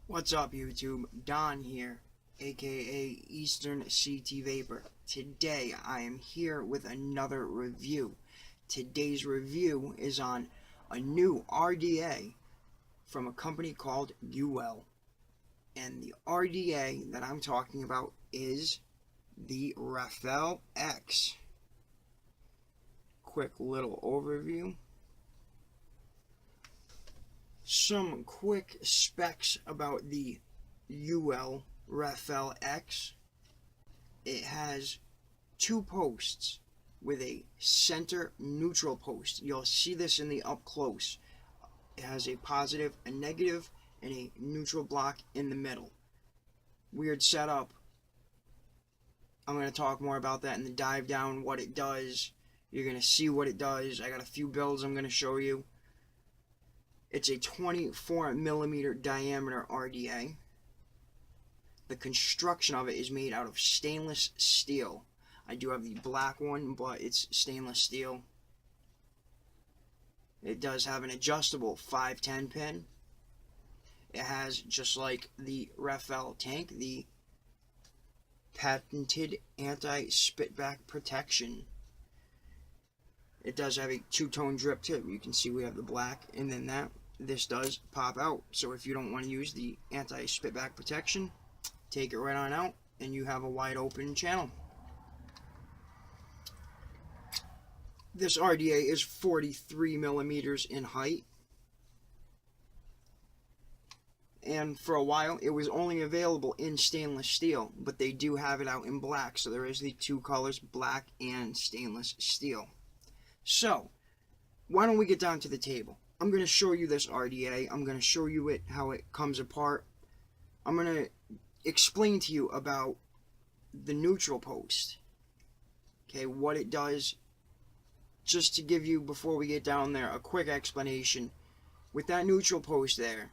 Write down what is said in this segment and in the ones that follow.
What's up, YouTube? Don here, aka Eastern CT Vapor. Today I am here with another review. Today's review is on a new RDA from a company called Uwell. And the RDA that I'm talking about is the Rafale X. Quick little overview. Some quick specs about the Uwell Rafale X. It has two posts with a center neutral post. You'll see this in the up close. It has a positive, a negative, and a neutral block in the middle. Weird setup. I'm going to talk more about that in the dive down, what it does. You're going to see what it does. I got a few builds I'm going to show you. It's a 24mm diameter RDA. The construction of it is made out of stainless steel. I do have the black one, but it's stainless steel. It does have an adjustable 510 pin. It has, just like the Rafale tank, the patented anti-spitback protection. It does have a two-tone drip tip. You can see we have the black, and then this does pop out. So if you don't want to use the anti-spitback protection, take it right on out, and you have a wide open channel. This RDA is 43mm in height. And for a while, it was only available in stainless steel, but they do have it out in black. So there is the two colors, black and stainless steel. So, why don't we get down to the table? I'm going to show you this RDA. I'm going to show you how it comes apart. I'm going to explain to you about the neutral post. Okay, what it does. Just to give you, before we get down there, a quick explanation. With that neutral post there,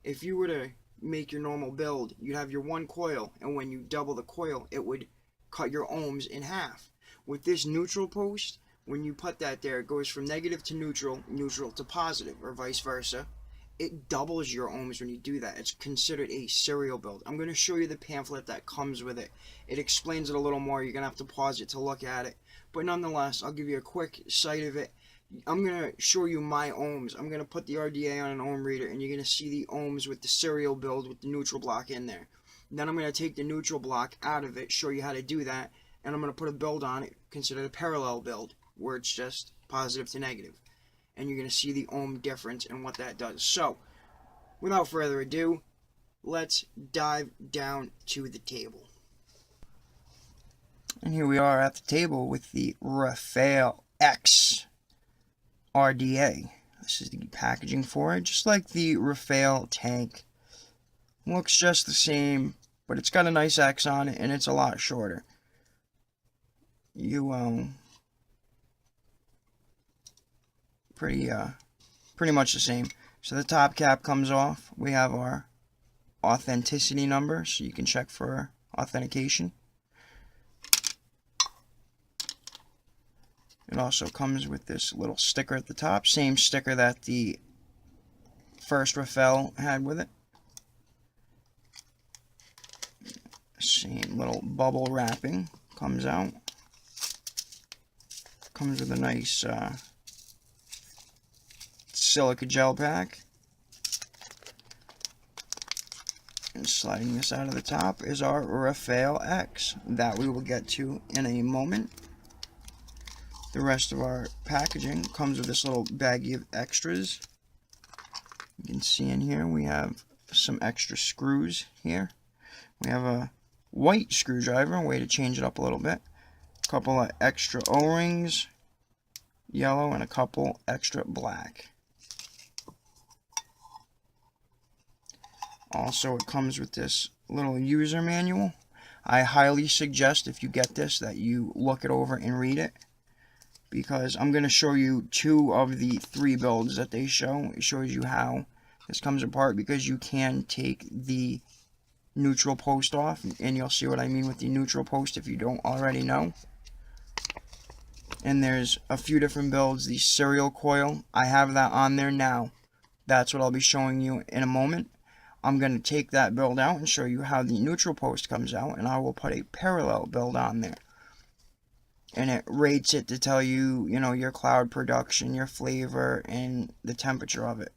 if you were to make your normal build, you'd have your one coil, and when you double the coil, it would cut your ohms in half. With this neutral post, when you put that there, it goes from negative to neutral, neutral to positive, or vice versa. It doubles your ohms when you do that. It's considered a serial build. I'm going to show you the pamphlet that comes with it. It explains it a little more. You're going to have to pause it to look at it. But nonetheless, I'll give you a quick sight of it. I'm going to show you my ohms. I'm going to put the RDA on an ohm reader, and you're going to see the ohms with the serial build with the neutral block in there. Then I'm going to take the neutral block out of it, show you how to do that, and I'm going to put a build on it, considered a parallel build, where it's just positive to negative. And you're going to see the ohm difference and what that does. So, without further ado, let's dive down to the table. And here we are at the table with the Rafale X RDA. This is the packaging for it, just like the Rafale tank. Looks just the same, but it's got a nice X on it, and it's a lot shorter. Pretty much the same. So the top cap comes off. We have our authenticity number, so you can check for authentication. It also comes with this little sticker at the top, same sticker that the first Rafale had with it. Same little bubble wrapping comes out. Comes with a nice silica gel pack. And sliding this out of the top is our Rafale X that we will get to in a moment. The rest of our packaging comes with this little baggie of extras. You can see in here we have some extra screws here. We have a white screwdriver, a way to change it up a little bit. A couple of extra O-rings, yellow, and a couple extra black. Also, it comes with this little user manual. I highly suggest, if you get this, that you look it over and read it, because I'm going to show you two of the three builds that they show. It shows you how this comes apart, because you can take the neutral post off, and you'll see what I mean with the neutral post if you don't already know. And there's a few different builds. The serial coil, I have that on there now. That's what I'll be showing you in a moment. I'm going to take that build out and show you how the neutral post comes out, and I will put a parallel build on there. And it rates it to tell you, your cloud production, your flavor, and the temperature of it.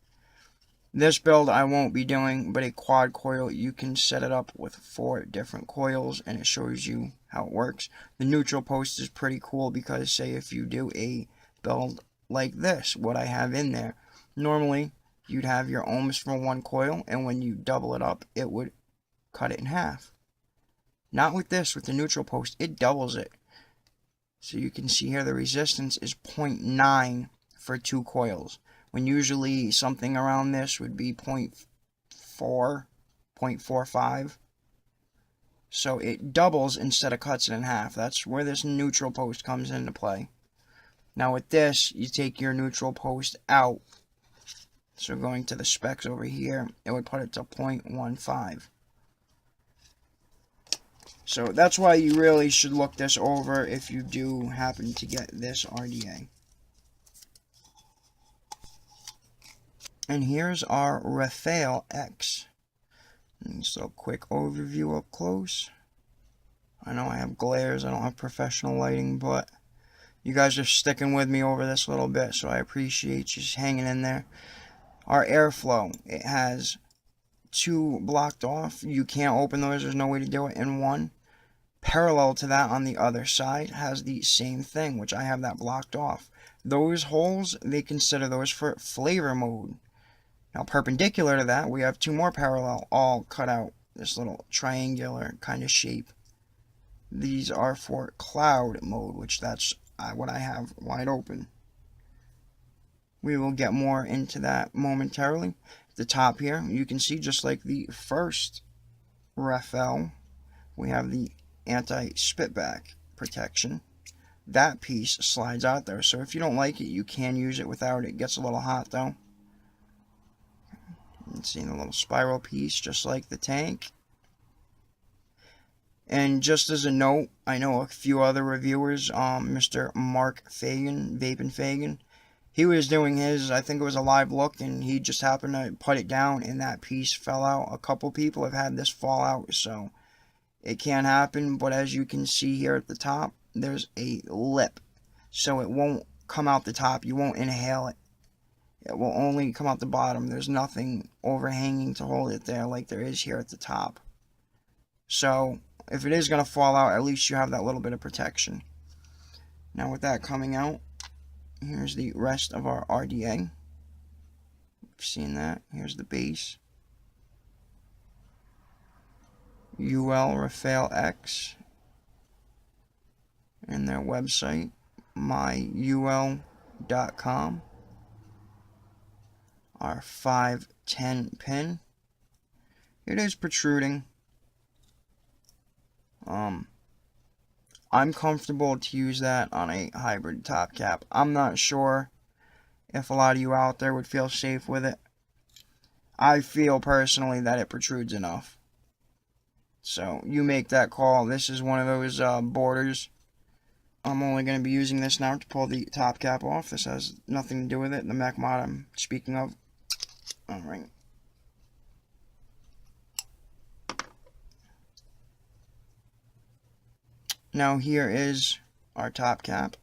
This build I won't be doing, but a quad coil, you can set it up with 4 different coils, and it shows you how it works. The neutral post is pretty cool because, say, if you do a build like this, what I have in there, normally you'd have your ohms for 1 coil, and when you double it up, it would cut it in half. Not with this, with the neutral post, it doubles it. So you can see here the resistance is 0.9 for 2 coils, when usually something around this would be 0.4, 0.45. So it doubles instead of cuts it in half. That's where this neutral post comes into play. Now with this, you take your neutral post out. So going to the specs over here, it would put it to 0.15. So that's why you really should look this over if you do happen to get this RDA. And here's our Rafale X. And just a quick overview up close. I know I have glares, I don't have professional lighting, but you guys are sticking with me over this little bit, so I appreciate you just hanging in there. Our airflow, it has 2 blocked off. You can't open those, there's no way to do it, and 1. Parallel to that on the other side has the same thing, which I have that blocked off. Those holes, they consider those for flavor mode. Now perpendicular to that, we have 2 more parallel, all cut out, this little triangular kind of shape. These are for cloud mode, which that's what I have wide open. We will get more into that momentarily. At the top here, you can see just like the first Rafale, we have the anti-spitback protection. That piece slides out there, so if you don't like it, you can use it without it. It gets a little hot though. You can see the little spiral piece, just like the tank. And just as a note, I know a few other reviewers, Mr. Mark Fagan, Vaping Fagan, he was doing his, I think it was a live look, and he just happened to put it down and that piece fell out. A couple people have had this fall out, so it can happen, but as you can see here at the top, there's a lip, so it won't come out the top, you won't inhale it. It will only come out the bottom. There's nothing overhanging to hold it there like there is here at the top. So if it is going to fall out, at least you have that little bit of protection. Now with that coming out, here's the rest of our RDA. You've seen that. Here's the base. Uwell Rafale X. And their website, myuwell.com. Our 510 pin. It is protruding. I'm comfortable to use that on a hybrid top cap. I'm not sure if a lot of you out there would feel safe with it. I feel personally that it protrudes enough. So you make that call. This is one of those borders. I'm only going to be using this now to pull the top cap off. This has nothing to do with it. The mech mod I'm speaking of. Alright. Now here is our top cap.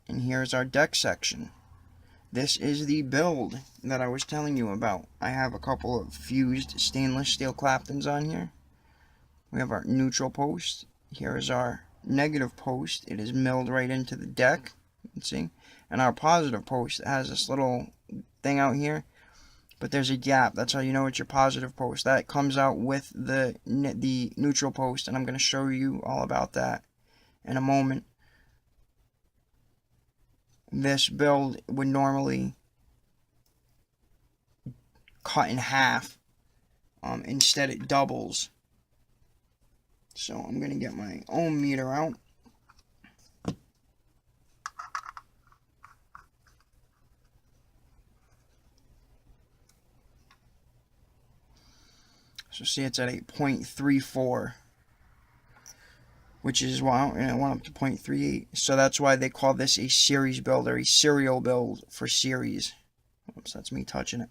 And here's our deck section. This is the build that I was telling you about. I have a couple of fused stainless steel Claptons on here. We have our neutral post. Here is our negative post. It is milled right into the deck. You can see. And our positive post has this little thing out here. But there's a gap. That's how you know it's your positive post. That comes out with the neutral post. And I'm going to show you all about that in a moment. This build would normally cut in half. Instead it doubles. So I'm going to get my ohm meter out. So see, it's at a 0.34, which is why it went up to 0.38. So that's why they call this a series build, or a serial build for series. Oops, that's me touching it.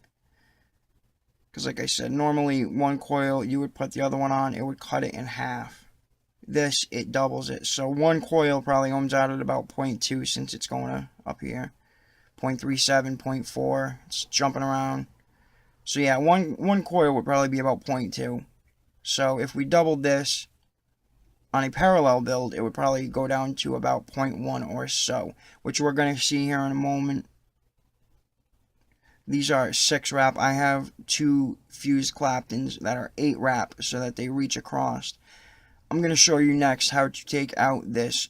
Because like I said, normally one coil, you would put the other one on, it would cut it in half. This, it doubles it. So one coil probably ohms out at about 0.2 since it's going up here. 0.37, 0.4, it's jumping around. So yeah, one coil would probably be about 0.2. So if we doubled this on a parallel build, it would probably go down to about 0.1 or so, which we're going to see here in a moment. These are 6 wrap. I have 2 fused Claptons that are 8 wrap so that they reach across. I'm going to show you next how to take out this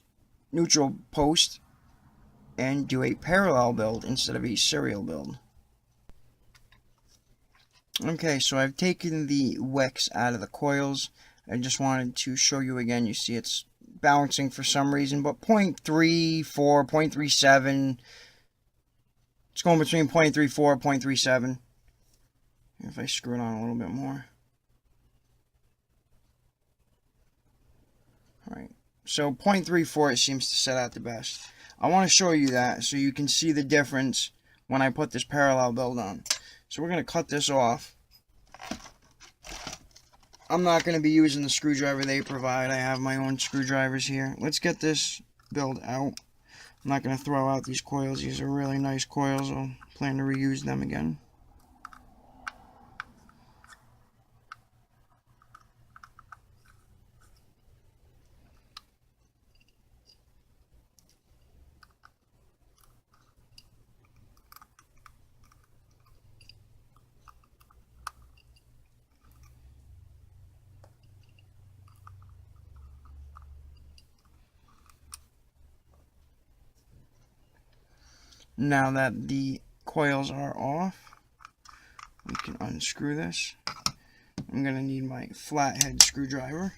neutral post and do a parallel build instead of a serial build. Okay, so I've taken the wicks out of the coils. I just wanted to show you again. You see it's bouncing for some reason, but 0.34, 0.37, it's going between 0.34 and 0.37. If I screw it on a little bit more. Alright, so 0.34 it seems to set out the best. I want to show you that so you can see the difference when I put this parallel build on. So we're going to cut this off. I'm not going to be using the screwdriver they provide. I have my own screwdrivers here. Let's get this build out. I'm not going to throw out these coils. These are really nice coils. I'll plan to reuse them again. Now that the coils are off, we can unscrew this. I'm going to need my flathead screwdriver.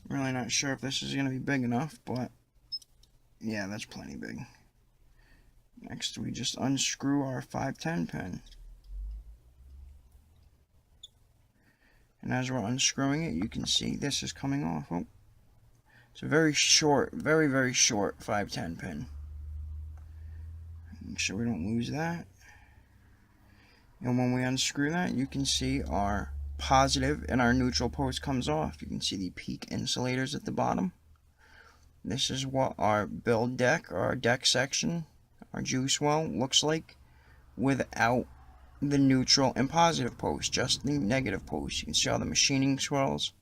Really not sure if this is going to be big enough, but yeah, that's plenty big. Next, we just unscrew our 510 pin. And as we're unscrewing it, you can see this is coming off. Oh, it's a very short, very, very short 510 pin. Make sure we don't lose that. And when we unscrew that, you can see our positive and our neutral post comes off. You can see the peak insulators at the bottom. This is what our build deck, our deck section, our juice well looks like without the neutral and positive post, just the negative post. You can see all the machining swirls.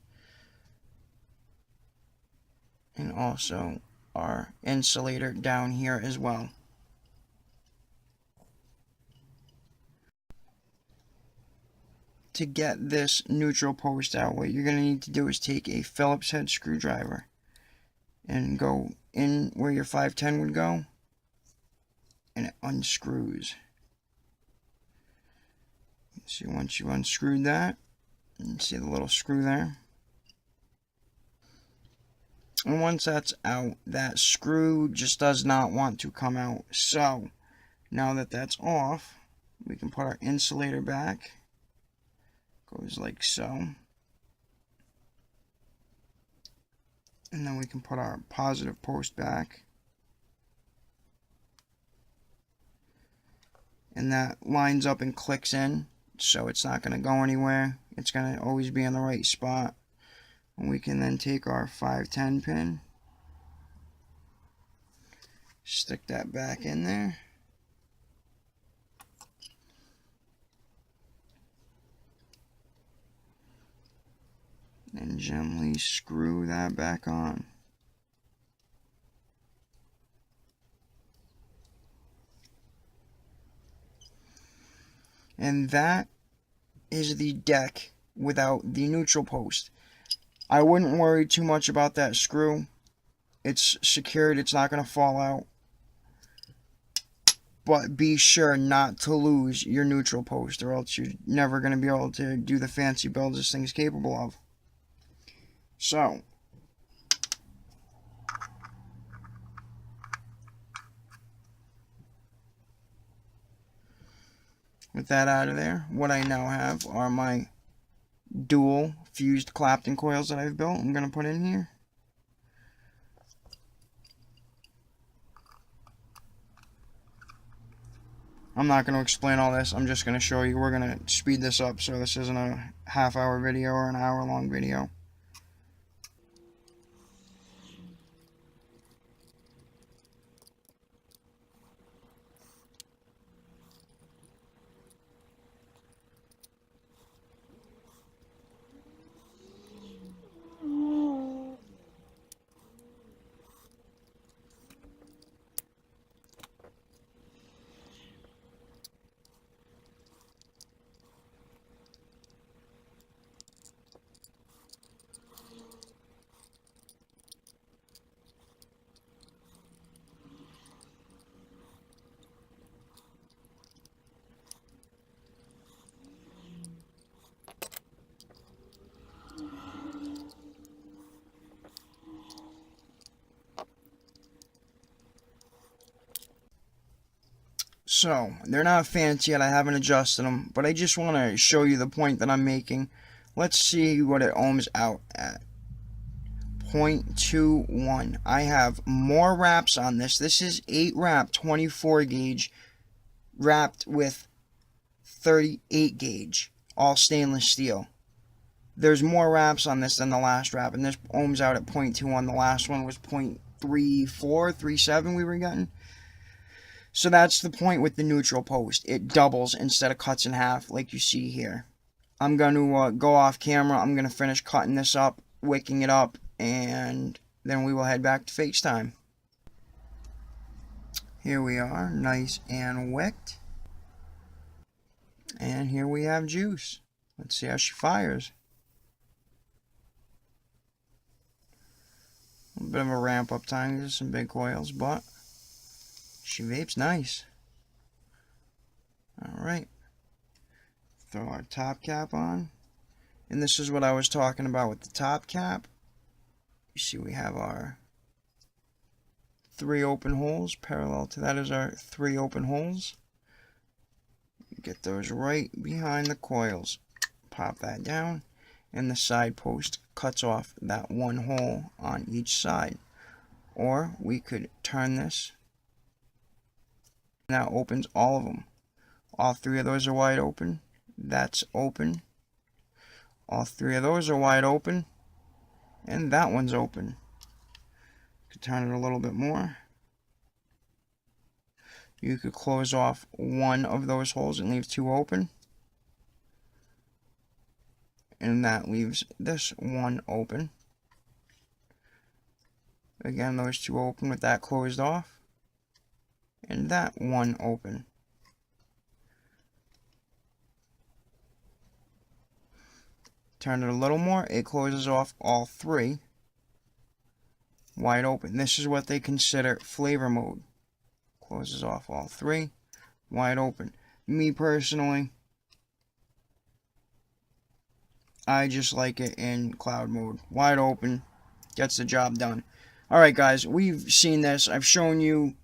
And also our insulator down here as well. To get this neutral post out, what you're going to need to do is take a Phillips head screwdriver and go in where your 510 would go, and it unscrews. See, once you unscrewed that, you see the little screw there. And once that's out, that screw just does not want to come out. So, now that that's off, we can put our insulator back. Goes like so. And then we can put our positive post back. And that lines up and clicks in, so it's not going to go anywhere. It's going to always be in the right spot. And we can then take our 510 pin, stick that back in there. And gently screw that back on. And that is the deck without the neutral post. I wouldn't worry too much about that screw. It's secured, it's not going to fall out. But be sure not to lose your neutral post, or else you're never going to be able to do the fancy builds this thing's capable of. So, with that out of there, what I now have are my dual fused Clapton coils that I've built. I'm going to put in here. I'm not going to explain all this. I'm just going to show you. We're going to speed this up so this isn't a half-hour video or an hour-long video. So, they're not fancy yet, I haven't adjusted them, but I just want to show you the point that I'm making. Let's see what it ohms out at. 0.21. I have more wraps on this. This is 8 wrap 24 gauge wrapped with 38 gauge, all stainless steel. There's more wraps on this than the last wrap, and this ohms out at 0.21. The last one was 0.34, 37 we were getting. So that's the point with the neutral post. It doubles instead of cuts in half like you see here. I'm going to go off camera. I'm going to finish cutting this up, wicking it up, and then we will head back to FaceTime. Here we are, nice and wicked. And here we have Juice. Let's see how she fires. A bit of a ramp up time. There's some big coils, but she vapes nice. Alright. Throw our top cap on. And this is what I was talking about with the top cap. You see we have our 3 open holes. Parallel to that is our 3 open holes. Get those right behind the coils. Pop that down. And the side post cuts off that one hole on each side. Or we could turn this. Now opens all of them. All 3 of those are wide open. That's open. All 3 of those are wide open. And that one's open. Could turn it a little bit more. You could close off one of those holes and leave 2 open. And that leaves this one open. Again, those 2 open with that closed off. And that one open. Turn it a little more, it closes off all 3 wide open. This is what they consider flavor mode. Closes off all 3 wide open. Me personally, I just like it in cloud mode. Wide open, gets the job done. Alright guys, we've seen this. I've shown you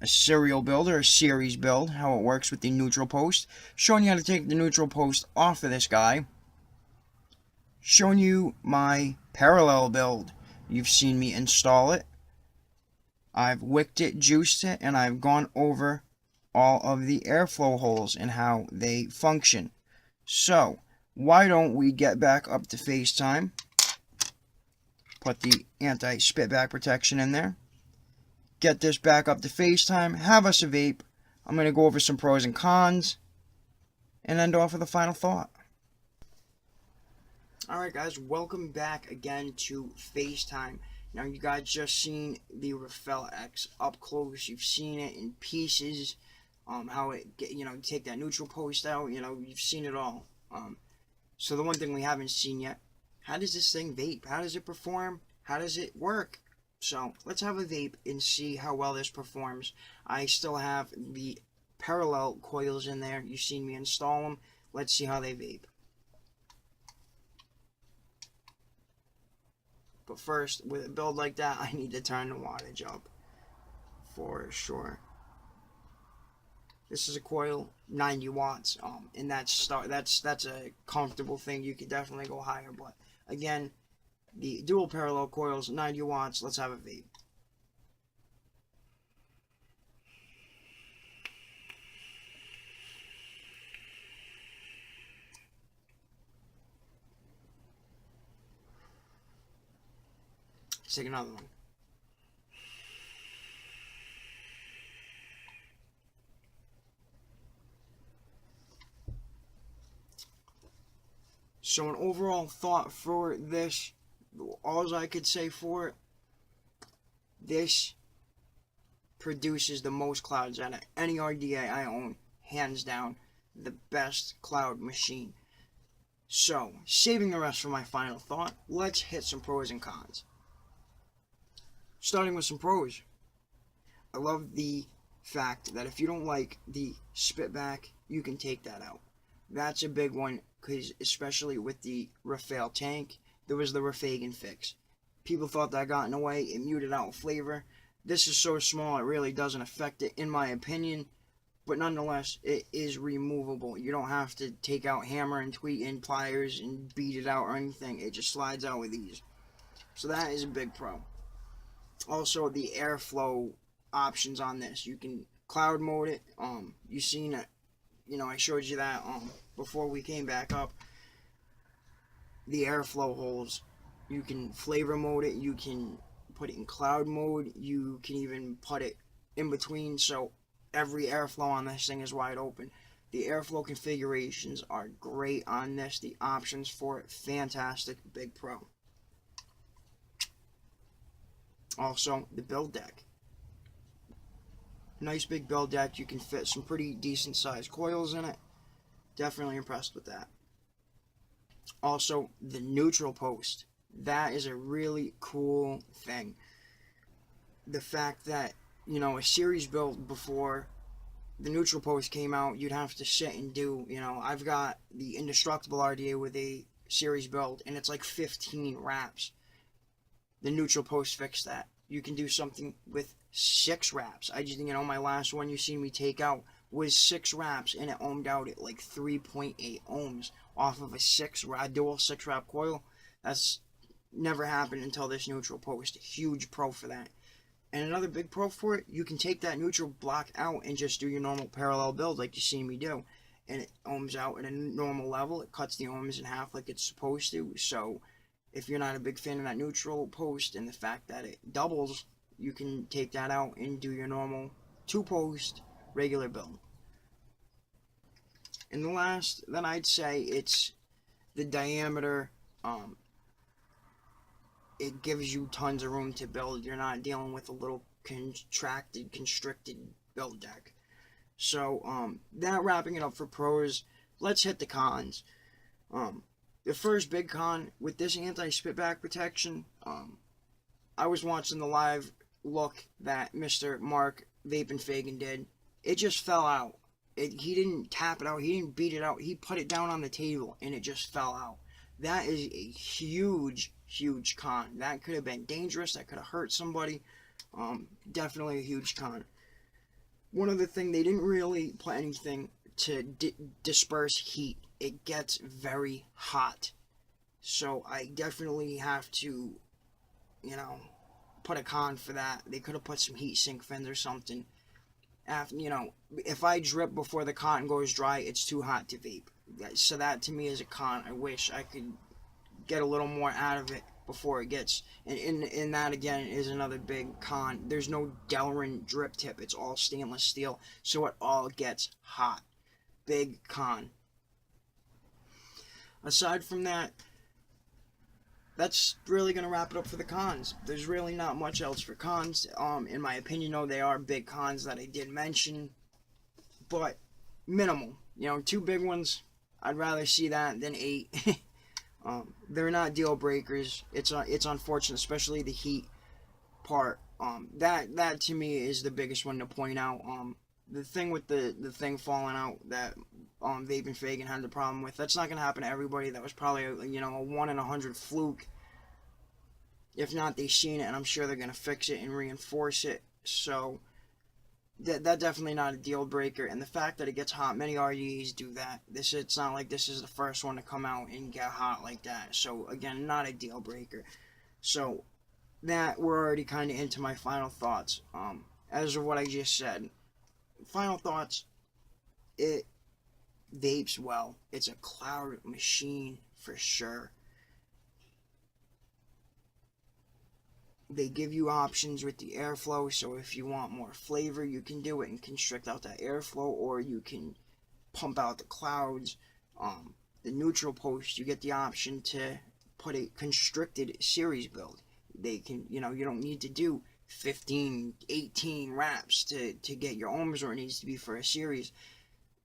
a serial build or a series build, how it works with the neutral post. Showing you how to take the neutral post off of this guy. Showing you my parallel build. You've seen me install it. I've wicked it, juiced it, and I've gone over all of the airflow holes and how they function. So, why don't we get back up to FaceTime? Put the anti-spit back protection in there. Get this back up to FaceTime. Have us a vape. I'm going to go over some pros and cons. And end off with a final thought. Alright guys, welcome back again to FaceTime. Now you guys just seen the Rafale X up close. You've seen it in pieces. How it take that neutral post out. You've seen it all. So the one thing we haven't seen yet, how does this thing vape? How does it perform? How does it work? So let's have a vape and see how well this performs. I still have the parallel coils in there. You've seen me install them. Let's see how they vape. But first, with a build like that, I need to turn the wattage up for sure. This is a coil, 90 watts, and that's a comfortable thing. You could definitely go higher, but again, the dual parallel coils, 90 watts. Let's have a vape. Let's take another one. So an overall thought for this, all I could say for it, this produces the most clouds out of any RDA I own, hands down, the best cloud machine. So, saving the rest for my final thought, let's hit some pros and cons. Starting with some pros. I love the fact that if you don't like the spitback, you can take that out. That's a big one, because especially with the Rafale tank, there was the Rafale fix. People thought that got in the way, it muted out flavor. This is so small, it really doesn't affect it, in my opinion. But nonetheless, it is removable. You don't have to take out hammer and tweet and pliers and beat it out or anything. It just slides out with ease. So that is a big pro. Also, the airflow options on this. You can cloud mode it. You seen it. You know, I showed you that before we came back up. The airflow holes. You can flavor mode it. You can put it in cloud mode. You can even put it in between. So every airflow on this thing is wide open. The airflow configurations are great on this. The options for it, fantastic. Big pro. Also, the build deck. Nice big build deck. You can fit some pretty decent sized coils in it. Definitely impressed with that. Also, the neutral post. That is a really cool thing. The fact that, you know, a series build before the neutral post came out, you'd have to sit and do, you know, I've got the indestructible RDA with a series build, and it's like 15 wraps. The neutral post fixed that. You can do something with 6 wraps. I just, you know, my last one you seen me take out was 6 wraps, and it ohmed out at like 3.8 ohms off of a dual 6 wrap coil. That's never happened until this neutral post. Huge pro for that. And another big pro for it, you can take that neutral block out and just do your normal parallel build like you see me do. And it ohms out at a normal level. It cuts the ohms in half like it's supposed to. So if you're not a big fan of that neutral post and the fact that it doubles, you can take that out and do your normal 2-post regular build. And the last, then I'd say it's the diameter. It gives you tons of room to build. You're not dealing with a little constricted build deck. So, that wrapping it up for pros, let's hit the cons. The first big con with this anti-spitback protection, I was watching the live look that Mr. Mark Vapenfagan did. It just fell out. He didn't tap it out. He didn't beat it out. He put it down on the table, and it just fell out. That is a huge, huge con. That could have been dangerous. That could have hurt somebody. Definitely a huge con. One other thing, they didn't really put anything to disperse heat. It gets very hot. So I definitely have to, you know, put a con for that. They could have put some heat sink fins or something. After, you know, if I drip before the cotton goes dry, it's too hot to vape. So that to me is a con. I wish I could get a little more out of it before it gets, and that again is another big con. There's no Delrin drip tip. It's all stainless steel, so it all gets hot. Big con. Aside from that, that's really going to wrap it up for the cons. There's really not much else for cons. In my opinion, though, they are big cons that I did mention, but minimal. You know, 2 big ones, I'd rather see that than 8. They're not deal breakers. It's unfortunate, especially the heat part. That to me is the biggest one to point out. The thing with the thing falling out that Vapenfagan had the problem with, that's not going to happen to everybody. That was probably a 1 in 100 fluke. If not, they've seen it, and I'm sure they're going to fix it and reinforce it. So that definitely not a deal breaker. And the fact that it gets hot, many RDAs do that. It's not like this is the first one to come out and get hot like that. So again, not a deal breaker. So that, we're already kind of into my final thoughts. As of what I just said, final thoughts, it vapes well. It's a cloud machine for sure. They give you options with the airflow, so if you want more flavor, you can do it and constrict out that airflow, or you can pump out the clouds. The neutral post, you get the option to put a constricted series build. They can, you don't need to do 15, 18 wraps to get your ohms where it needs to be for a series.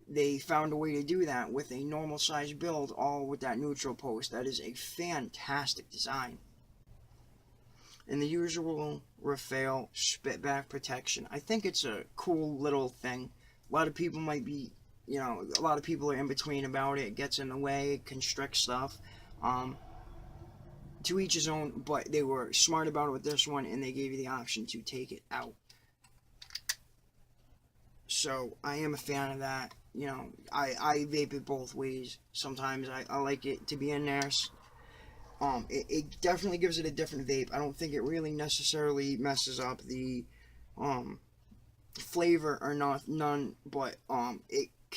They found a way to do that with a normal size build, all with that neutral post. That is a fantastic design. And the usual Rafale spitback protection. I think it's a cool little thing. A lot of people might be, a lot of people are in between about it. It gets in the way, it constricts stuff. To each his own, but they were smart about it with this one, and they gave you the option to take it out. So I am a fan of that. I vape it both ways. Sometimes I like it to be in there. It definitely gives it a different vape. I don't think it really necessarily messes up the flavor or none, but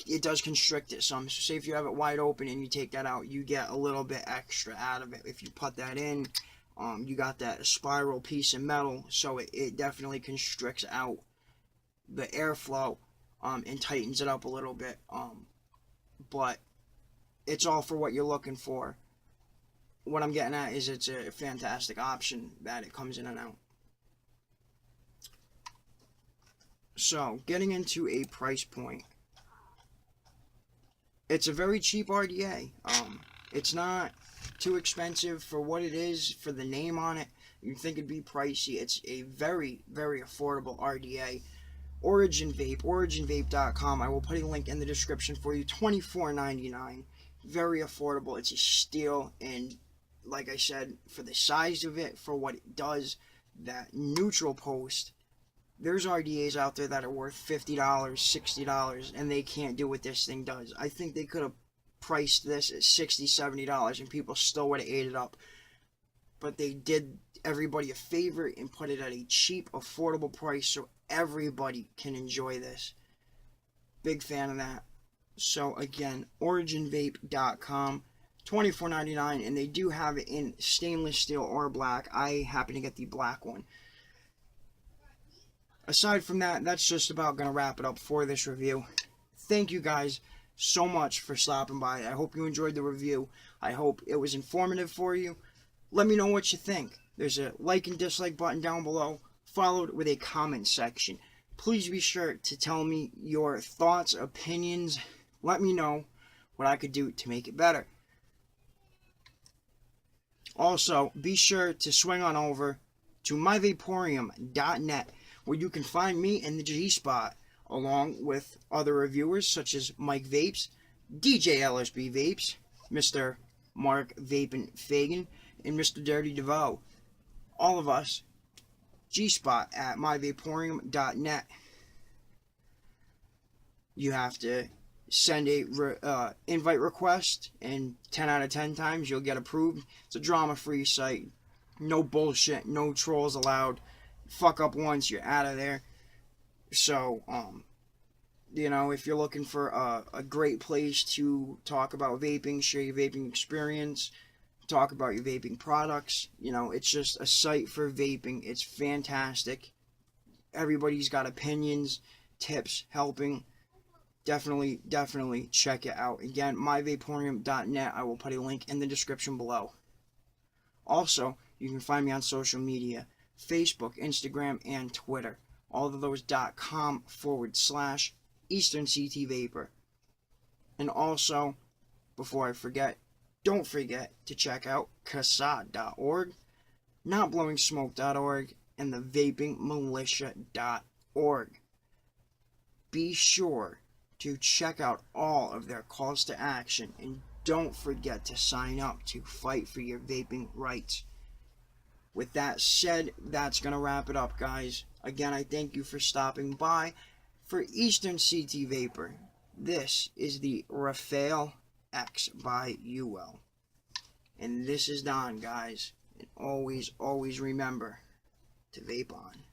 it does constrict it some. So say if you have it wide open and you take that out, you get a little bit extra out of it. If you put that in, you got that spiral piece of metal, so it definitely constricts out the airflow and tightens it up a little bit. But it's all for what you're looking for. What I'm getting at is it's a fantastic option that it comes in and out. So, getting into a price point. It's a very cheap RDA. It's not too expensive for what it is, for the name on it. You'd think it'd be pricey. It's a very, very affordable RDA. Origin Vape, originvape.com. I will put a link in the description for you. $24.99. Very affordable. It's a steal, and like I said, for the size of it, for what it does, that neutral post, there's RDAs out there that are worth $50, $60, and they can't do what this thing does. I think they could have priced this at $60, $70, and people still would have ate it up. But they did everybody a favor and put it at a cheap, affordable price so everybody can enjoy this. Big fan of that. So again, originvape.com. $24.99, and they do have it in stainless steel or black. I happen to get the black one. Aside from that, that's just about going to wrap it up for this review. Thank you guys so much for stopping by. I hope you enjoyed the review. I hope it was informative for you. Let me know what you think. There's a like and dislike button down below, followed with a comment section. Please be sure to tell me your thoughts, opinions. Let me know what I could do to make it better. Also, be sure to swing on over to myvaporium.net, where you can find me in the G-Spot, along with other reviewers such as Mike Vapes, DJ LSB Vapes, Mr. Mark Vapin Fagan, and Mr. Dirty DeVoe. All of us, G-Spot at myvaporium.net. You have to send a invite request, and 10 out of 10 times you'll get approved. It's a drama-free site. No bullshit, no trolls allowed. Fuck up once, you're out of there. So, if you're looking for a great place to talk about vaping, share your vaping experience, talk about your vaping products, it's just a site for vaping. It's fantastic. Everybody's got opinions, tips, helping. Definitely check it out. Again, myvaporium.net. I will put a link in the description below. Also, you can find me on social media, Facebook, Instagram, and Twitter. All of those .com/Eastern CT Vapor. And also, before I forget, don't forget to check out CASAD.org, NotBlowingSmoke.org, and the VapingMilitia.org. Be sure to check out all of their calls to action, and don't forget to sign up to fight for your vaping rights. With that said, that's going to wrap it up, guys. Again, I thank you for stopping by. For Eastern CT Vapor, this is the Rafale X by Uwell. And this is Don, guys. And always remember to vape on.